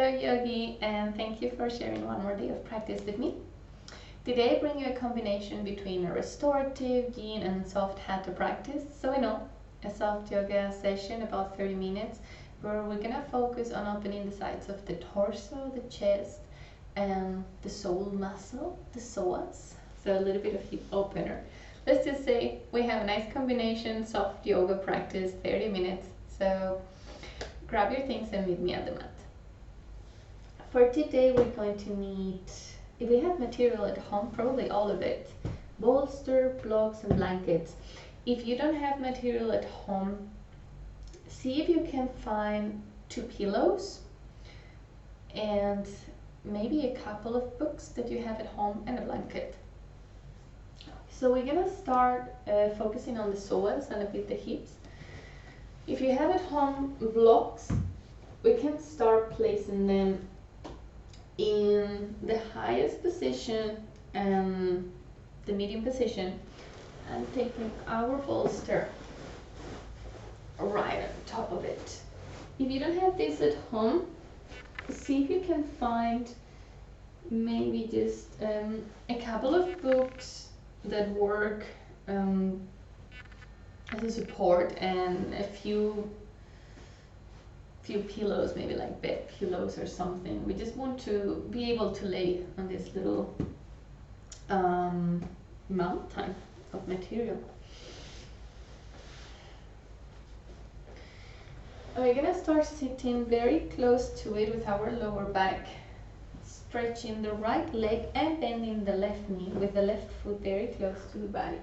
Hello Yogi, and thank you for sharing one more day of practice with me. Today I bring you a combination between a restorative, yin and soft hatha practice. So a soft yoga session about 30 minutes where we're gonna focus on opening the sides of the torso, the chest, and the soul muscle, the psoas. So a little bit of hip opener. Let's just say we have a nice combination, soft yoga practice, 30 minutes. So grab your things and meet me at the mat. For today we're going to need, if we have material at home, probably all of it. Bolster, blocks and blankets. If you don't have material at home, see if you can find 2 pillows and maybe a couple of books that you have at home and a blanket. So we're gonna start focusing on the psoas and a bit the hips. If you have at home blocks, we can start placing them in the highest position and the medium position, and taking our bolster right on top of it. If you don't have this at home, see if you can find maybe just a couple of books that work as a support, and a few pillows, maybe like bed pillows or something. We just want to be able to lay on this little mountain of material. We're gonna start sitting very close to it with our lower back, stretching the right leg and bending the left knee with the left foot very close to the body.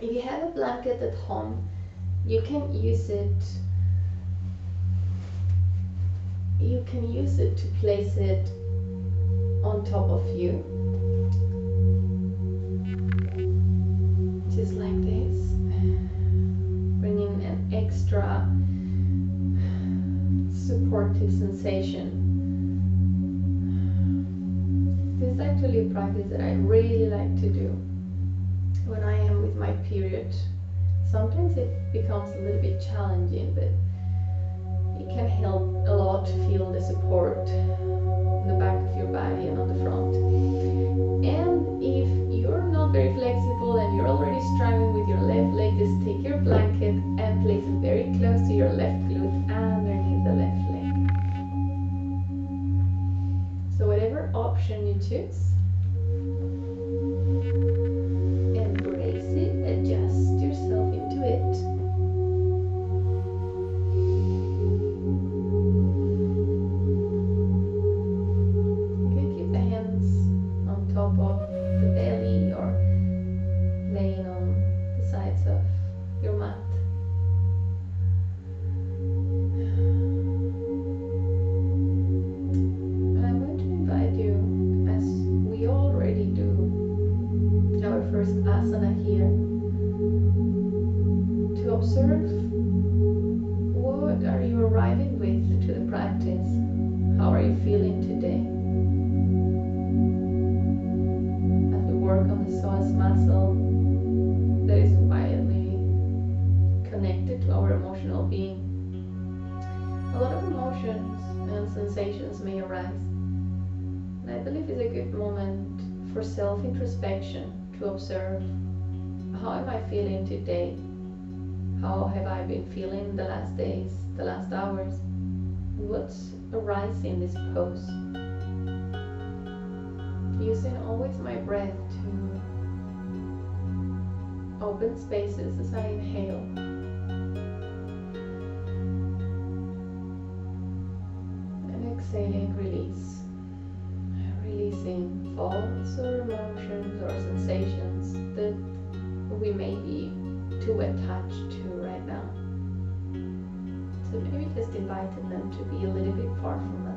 If you have a blanket at home, you can use it to place it on top of you, just like this, bringing an extra supportive sensation. This is actually a practice that I really like to do when I am with my period. Sometimes it becomes a little bit challenging, but it can help a lot to feel the support on the back of your body and on the front. And if you're not very flexible and you're already struggling with your left leg, just take your blanket and place it very close to your left glute underneath the left leg. So whatever option you choose, embrace it, adjust yourself into it. You can keep the hands on top of the belly or laying on the sides of your mat. And I'm going to invite you, as we already do, our first asana here, to observe what are you arriving with to the practice. How are you feeling today? As we work on the psoas muscle that is vitally connected to our emotional being. A lot of emotions and sensations may arise, and I believe it's a good moment for self-introspection, to observe, how am I feeling today? How have I been feeling the last days, the last hours? What's arising in this pose? Using always my breath to open spaces as I inhale, and exhaling, release. Releasing thoughts or emotions or sensations that we may be too attached to right now. So maybe just inviting them to be a little bit far from us.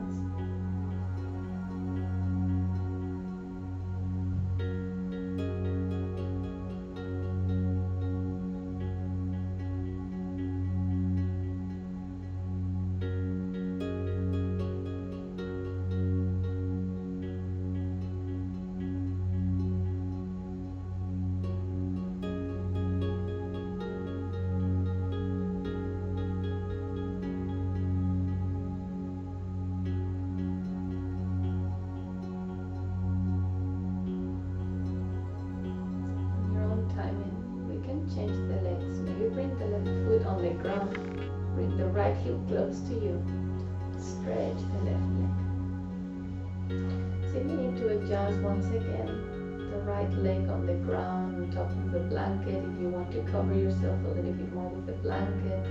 gonna bring the right heel close to you. Stretch the left leg. So you need to adjust once again the right leg on the ground on top of the blanket if you want to cover yourself a little bit more with the blanket.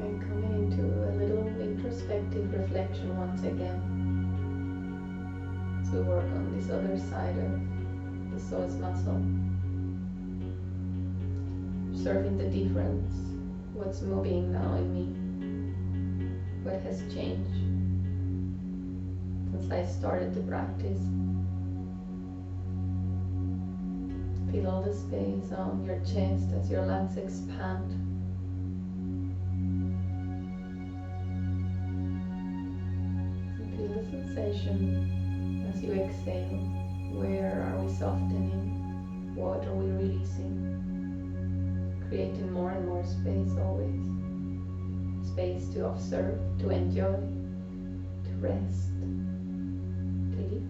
And coming into a little introspective reflection once again. To work on this other side of the psoas muscle. Observing the difference, what's moving now in me, what has changed since I started the practice. Feel all the space on your chest as your lungs expand. And feel the sensation as you exhale. Where are we softening? What are we releasing? Creating more and more space always. Space to observe, to enjoy, to rest, to live.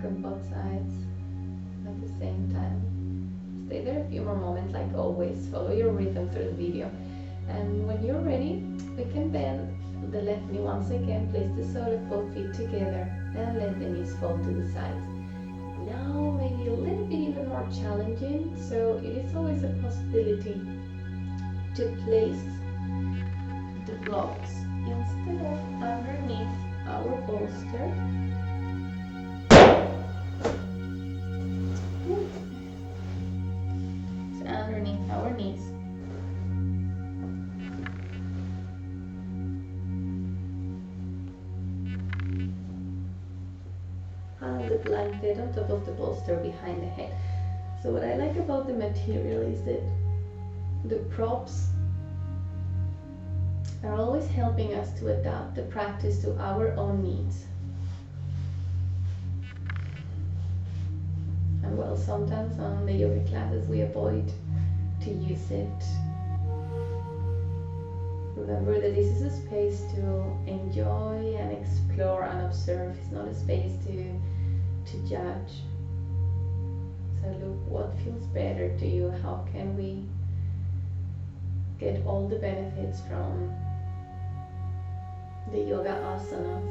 On both sides at the same time. Stay there a few more moments like always. Follow your rhythm through the video. And when you're ready, we can bend the left knee once again. Place the sole of both feet together and let the knees fall to the sides. Now maybe a little bit even more challenging, so it is always a possibility to place the blocks instead of underneath our bolster. Underneath our knees. And the blanket on top of the bolster behind the head. So what I like about the material is that the props are always helping us to adapt the practice to our own needs. And well, sometimes on the yoga classes we avoid to use it. Remember that this is a space to enjoy and explore and observe. It's not a space to judge. So look, what feels better to you? How can we get all the benefits from the yoga asanas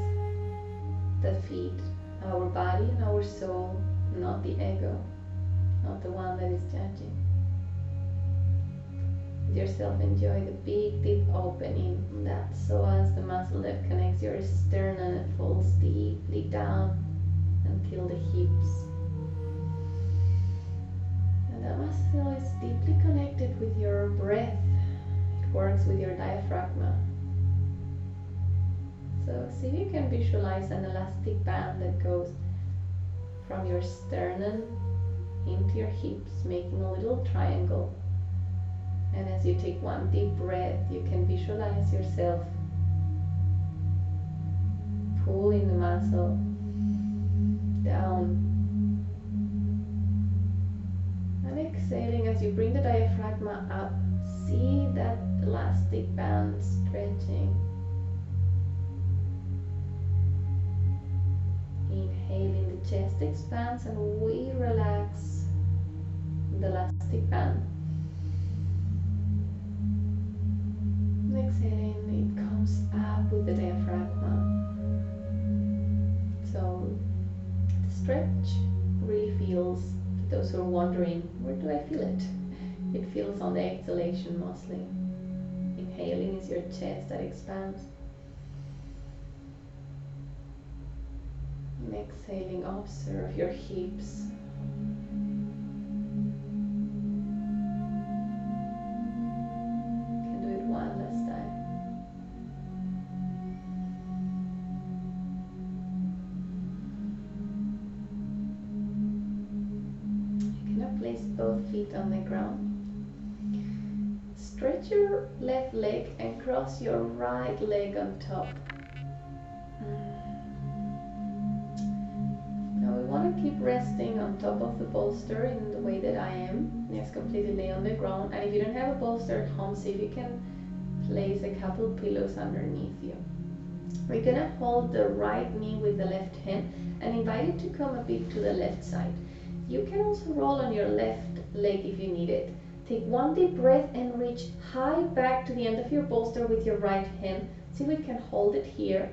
that feed our body and our soul, not the ego, not the one that is judging. Let yourself enjoy the big deep opening. That's so as the muscle that connects your sternum and falls deeply down until the hips. And that muscle is deeply connected with your breath. It works with your diaphragm. So see if you can visualize an elastic band that goes from your sternum into your hips, making a little triangle. And as you take one deep breath, you can visualize yourself pulling the muscle down. And exhaling as you bring the diaphragm up, see that elastic band stretching. Inhaling, the chest expands and we relax the elastic band. And exhaling, it comes up with the diaphragm. So the stretch really feels Those who are wondering, where do I feel it? It feels on the exhalation mostly. Inhaling is your chest that expands. And exhaling, observe your hips. You can do it one last time. You can place both feet on the ground. Stretch your left leg and cross your right leg on top. Now we want to keep resting on top of the bolster in the way that I am. Knees completely lay on the ground. And if you don't have a bolster at home, see if you can place a couple pillows underneath you. We're going to hold the right knee with the left hand and invite it to come a bit to the left side. You can also roll on your left leg if you need it. Take one deep breath and reach high back to the end of your bolster with your right hand. See if we can hold it here.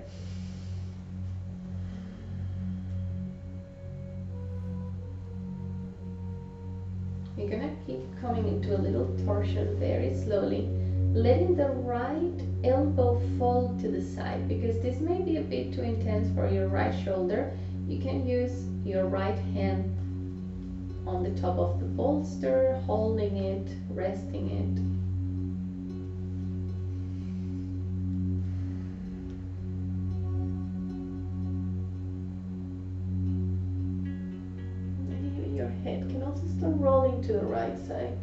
You're gonna keep coming into a little torsion very slowly, letting the right elbow fall to the side, because this may be a bit too intense for your right shoulder. You can use your right hand on the top of the bolster, holding it, resting it. Maybe your head can also start rolling to the right side.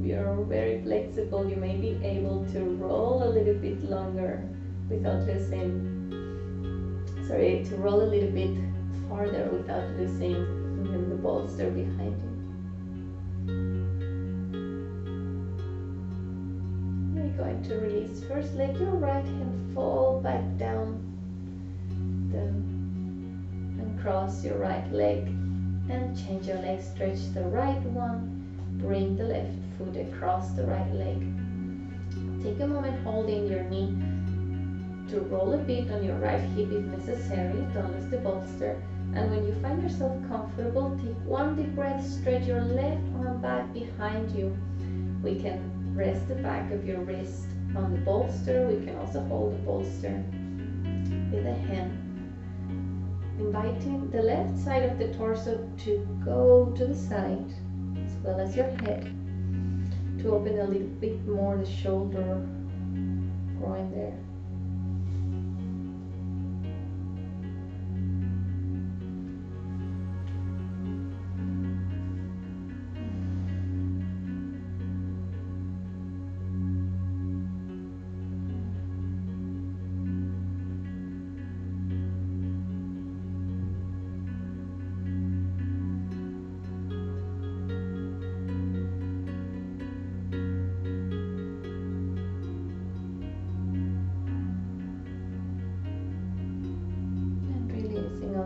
We are very flexible. You may be able to roll a little bit longer without to roll a little bit farther without losing the bolster behind you. You're going to release first. Let your right hand fall back down, and cross your right leg and change your leg. Stretch the right one, bring the left foot across the right leg. Take a moment holding your knee to roll a bit on your right hip if necessary. Don't lose the bolster. And when you find yourself comfortable, take one deep breath, stretch your left arm back behind you. We can rest the back of your wrist on the bolster. We can also hold the bolster with a hand, inviting the left side of the torso to go to the side, as well as your head, to open a little bit more the shoulder groin there.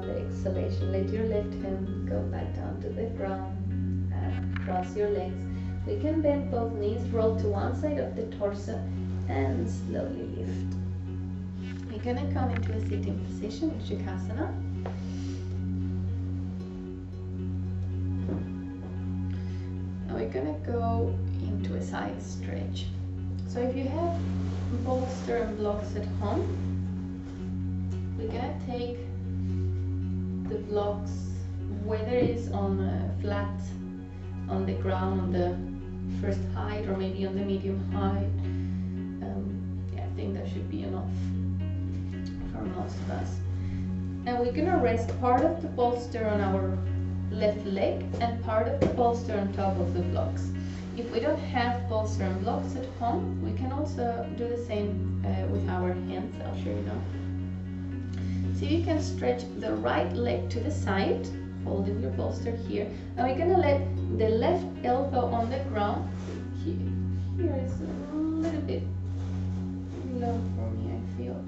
Exhalation, let your left hand go back down to the ground and cross your legs. We can bend both knees, roll to one side of the torso and slowly lift. We're gonna come into a sitting position in Shavasana. Now we're gonna go into a side stretch. So if you have bolster and blocks at home, we're gonna take the blocks, whether it's on flat on the ground on the first height or maybe on the medium height. I think that should be enough for most of us. And we're gonna rest part of the bolster on our left leg and part of the bolster on top of the blocks. If we don't have bolster and blocks at home, we can also do the same with our hands. I'll show you now. So you can stretch the right leg to the side, holding your bolster here. And we're gonna let the left elbow on the ground. Here is a little bit low for me, I feel.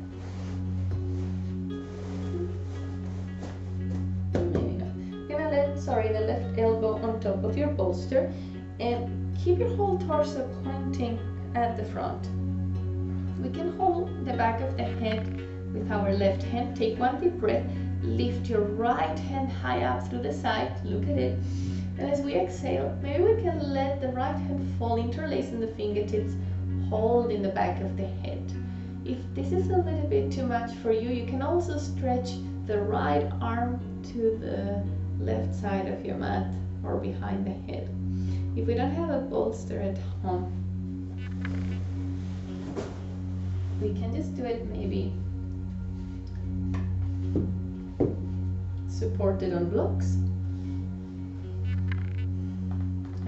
Maybe not. You're gonna let, the left elbow on top of your bolster and keep your whole torso pointing at the front. We can hold the back of the head with our left hand. Take one deep breath. Lift your right hand high up through the side. Look at it. And as we exhale, maybe we can let the right hand fall, interlacing the fingertips, holding the back of the head. If this is a little bit too much for you, you can also stretch the right arm to the left side of your mat or behind the head. If we don't have a bolster at home, we can just do it maybe supported on blocks.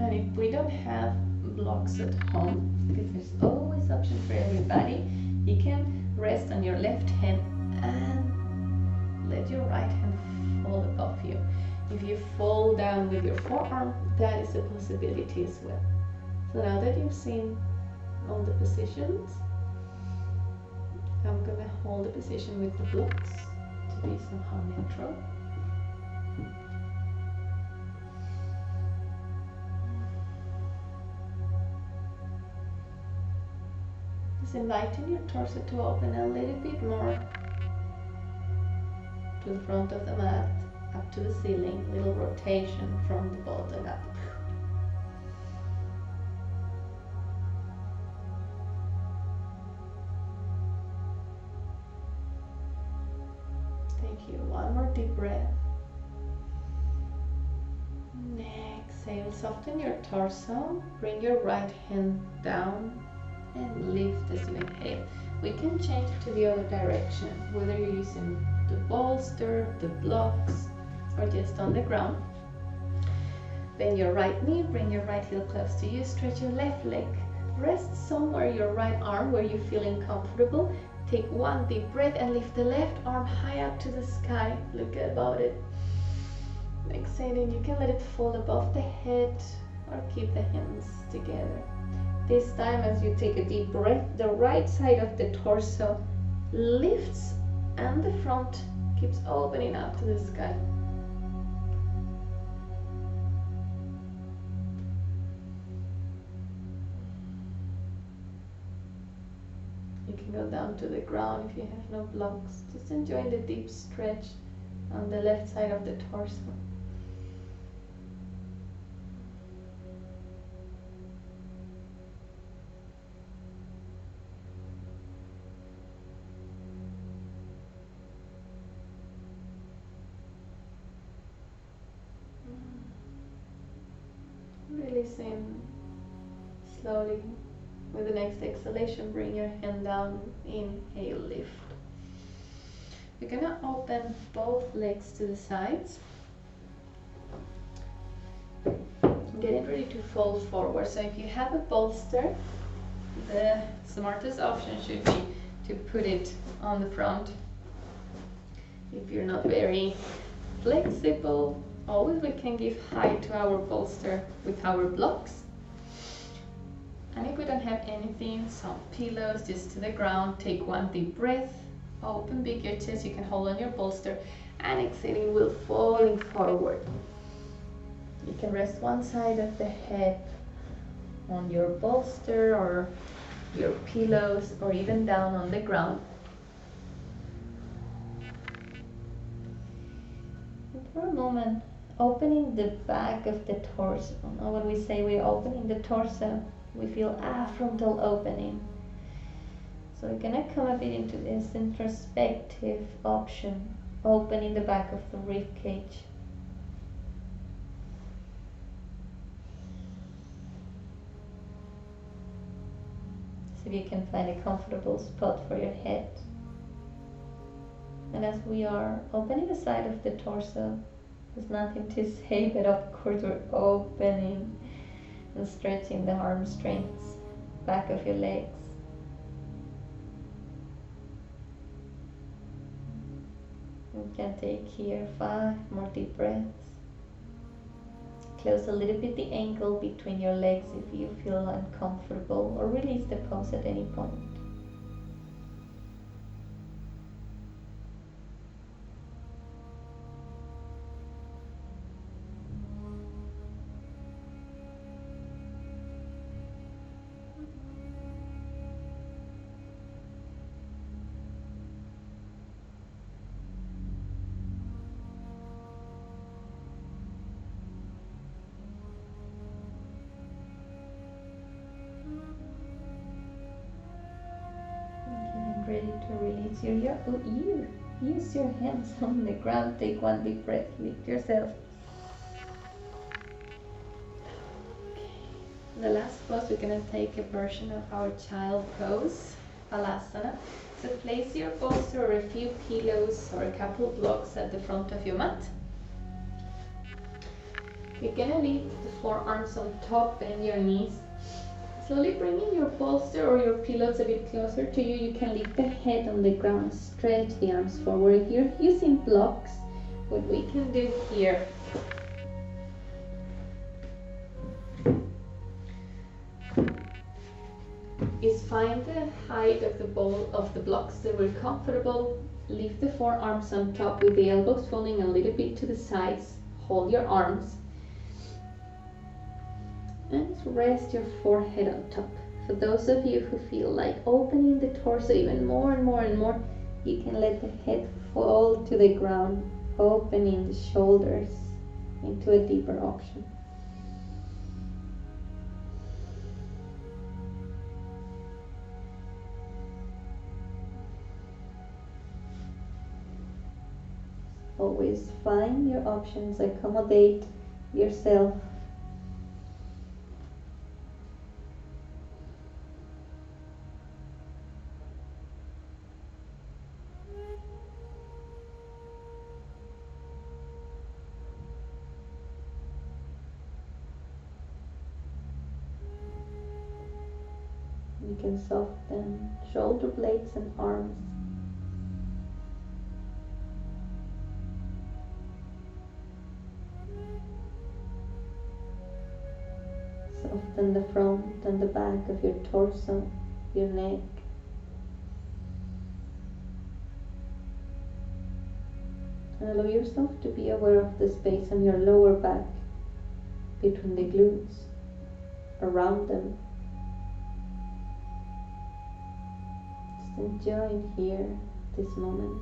And if we don't have blocks at home, because there's always option for everybody, you can rest on your left hand and let your right hand fall above you. If you fall down with your forearm, that is a possibility as well. So now that you've seen all the positions, I'm gonna hold the position with the blocks to be somehow neutral. Just inviting your torso to open a little bit more to the front of the mat, up to the ceiling, little rotation from the bottom up. Thank you. One more deep breath. And exhale, soften your torso, bring your right hand down and lift as you inhale. We can change it to the other direction, whether you're using the bolster, the blocks, or just on the ground. Bend your right knee, bring your right heel close to you, stretch your left leg. Rest somewhere your right arm where you're feeling comfortable. Take one deep breath and lift the left arm high up to the sky. Look about it. Exhaling, you can let it fall above the head or keep the hands together. This time, as you take a deep breath, the right side of the torso lifts and the front keeps opening up to the sky. You can go down to the ground if you have no blocks. Just enjoy the deep stretch on the left side of the torso. Releasing slowly. With the next exhalation, bring your hand down. Inhale, lift. You're gonna open both legs to the sides. Getting ready to fold forward. So if you have a bolster, the smartest option should be to put it on the front. If you're not very flexible, always we can give height to our bolster with our blocks. And if we don't have anything, some pillows just to the ground, take one deep breath, open big your chest, you can hold on your bolster, and exhaling will falling forward. You can rest one side of the head on your bolster or your pillows, or even down on the ground. And for a moment, opening the back of the torso. Now when we say we're opening the torso, we feel frontal opening. So we're gonna come a bit into this introspective option, opening the back of the rib cage. So you can find a comfortable spot for your head. And as we are opening the side of the torso, there's nothing to say, but of course we're opening and stretching the hamstrings, back of your legs. You can take here 5 more deep breaths. Close a little bit the ankle between your legs if you feel uncomfortable, or release the pose at any point. ready to release your ear, use your hands on the ground. Take one deep breath, lift yourself. The last pose, we're going to take a version of our child pose, Balasana. So place your bolster or a few pillows or a couple blocks at the front of your mat. You're going to lift the forearms on top, bend your knees. Slowly bringing your bolster or your pillows a bit closer to you. You can lift the head on the ground, stretch the arms forward. If you're using blocks, what we can do here is find the height of the ball of the blocks that we're comfortable. Lift the forearms on top with the elbows falling a little bit to the sides. Hold your arms and rest your forehead on top. For those of you who feel like opening the torso even more and more and more, you can let the head fall to the ground, opening the shoulders into a deeper option. Always find your options, accommodate yourself. You can soften shoulder blades and arms. Soften the front and the back of your torso, your neck. And allow yourself to be aware of the space on your lower back, between the glutes, around them. Just enjoying here, this moment.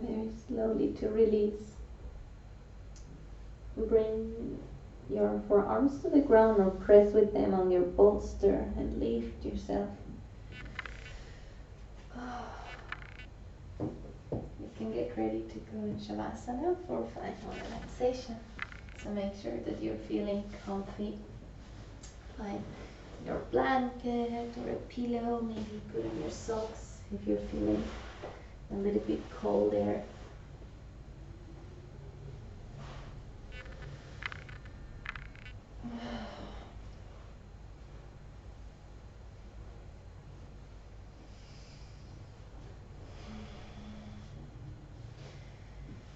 Very slowly to release. Bring your forearms to the ground or press with them on your bolster and lift yourself. You can get ready to go in Shavasana for final relaxation. So make sure that you're feeling comfy. Find your blanket or a pillow, maybe put on your socks if you're feeling a little bit cold there.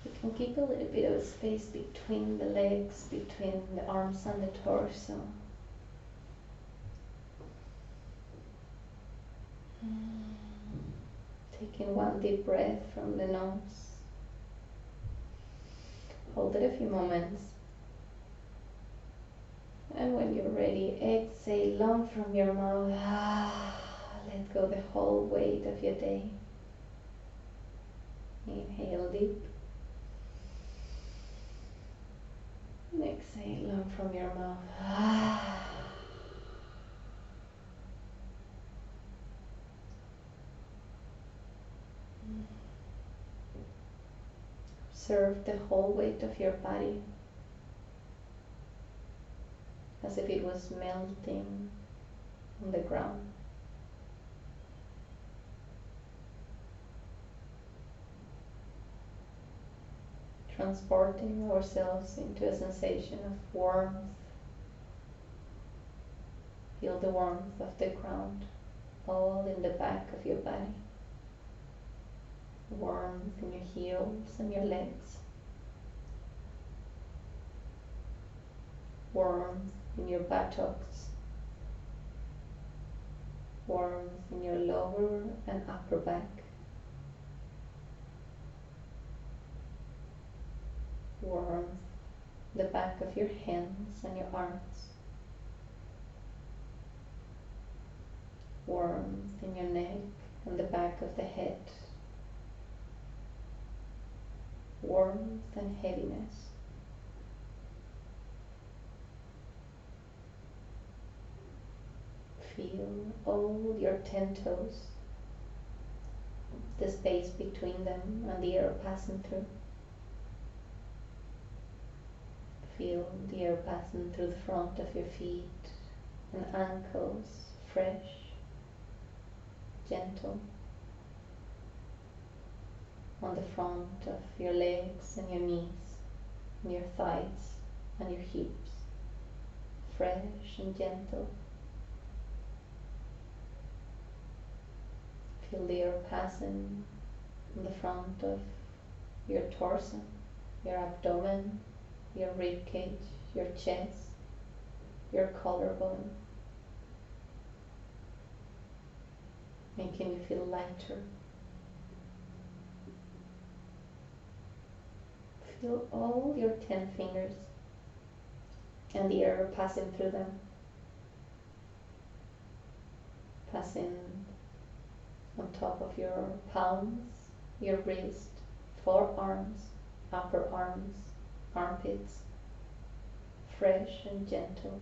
You can keep a little bit of space between the legs, between the arms and the torso. Taking one deep breath from the nose. Hold it a few moments. And when you're ready, exhale long from your mouth. Let go the whole weight of your day. Inhale deep. And exhale long from your mouth. Observe the whole weight of your body as if it was melting on the ground. Transporting ourselves into a sensation of warmth. Feel the warmth of the ground all in the back of your body. Warmth in your heels and your legs. Warmth in your buttocks. Warmth in your lower and upper back. Warmth the back of your hands and your arms. Warmth in your neck and the back of the head. Warmth and heaviness. Feel all your 10 toes, the space between them and the air passing through. Feel the air passing through the front of your feet and ankles, fresh, gentle. On the front of your legs and your knees, and your thighs and your hips, fresh and gentle. Feel the air passing on the front of your torso, your abdomen, your rib cage, your chest, your collarbone, making you feel lighter. Feel all your 10 fingers and the air passing through them, passing on top of your palms, your wrist, forearms, upper arms, armpits, fresh and gentle.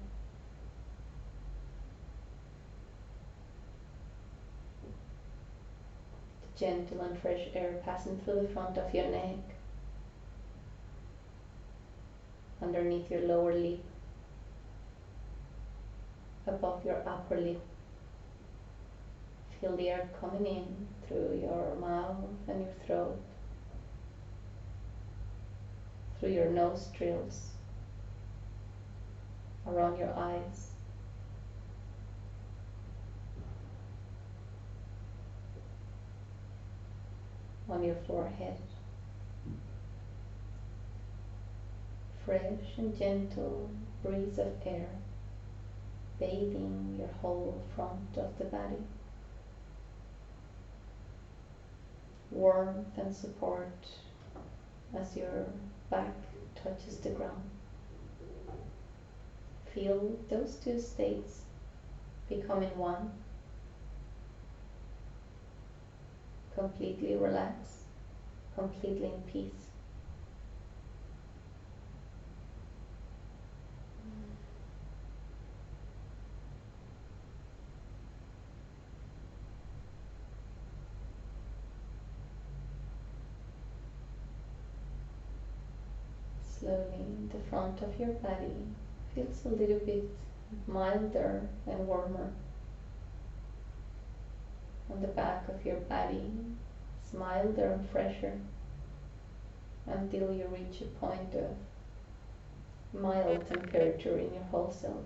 The gentle and fresh air passing through the front of your neck, underneath your lower lip, above your upper lip. Feel the air coming in through your mouth and your throat, through your nostrils, around your eyes, on your forehead. Fresh and gentle breeze of air bathing your whole front of the body. Warmth and support as your back touches the ground. Feel those two states becoming one. Completely relaxed, completely in peace. Slowly, the front of your body feels a little bit milder and warmer. On the back of your body, it's milder and fresher until you reach a point of mild temperature in your whole self.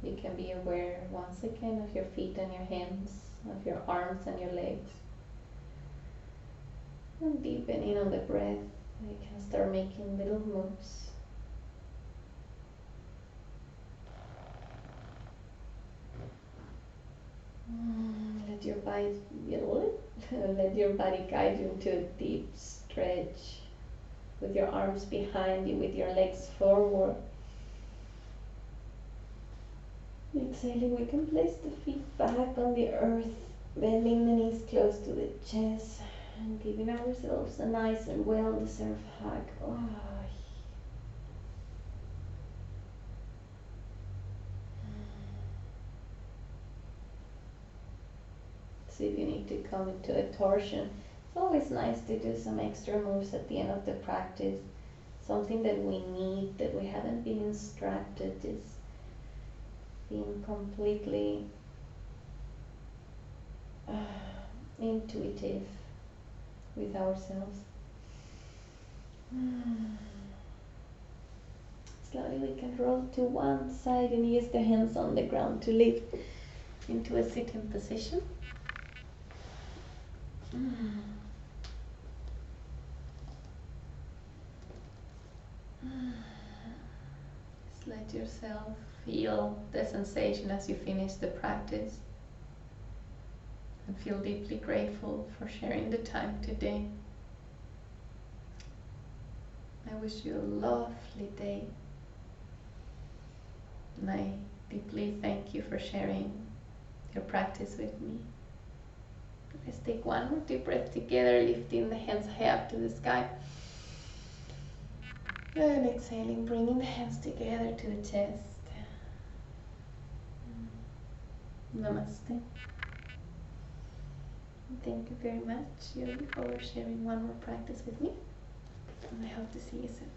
You can be aware once again of your feet and your hands, of your arms and your legs. And deepening on the breath, you can start making little moves. Let your body let your body guide you into a deep stretch with your arms behind you, with your legs forward. Exhaling, we can place the feet back on the earth, bending the knees close to the chest and giving ourselves a nice and well-deserved hug. Oh. See if you need to come into a torsion. It's always nice to do some extra moves at the end of the practice. Something that we need, that we haven't been instructed, is being completely intuitive with ourselves. Slowly we can roll to one side and use the hands on the ground to lift into a sitting position. Just let yourself feel the sensation as you finish the practice, and feel deeply grateful for sharing the time today. I wish you a lovely day, and I deeply thank you for sharing your practice with me. Let's take one more deep breath together, lifting the hands high up to the sky. And exhaling, bringing the hands together to the chest. Namaste. Thank you very much, Yogi, for sharing one more practice with me. And I hope to see you soon.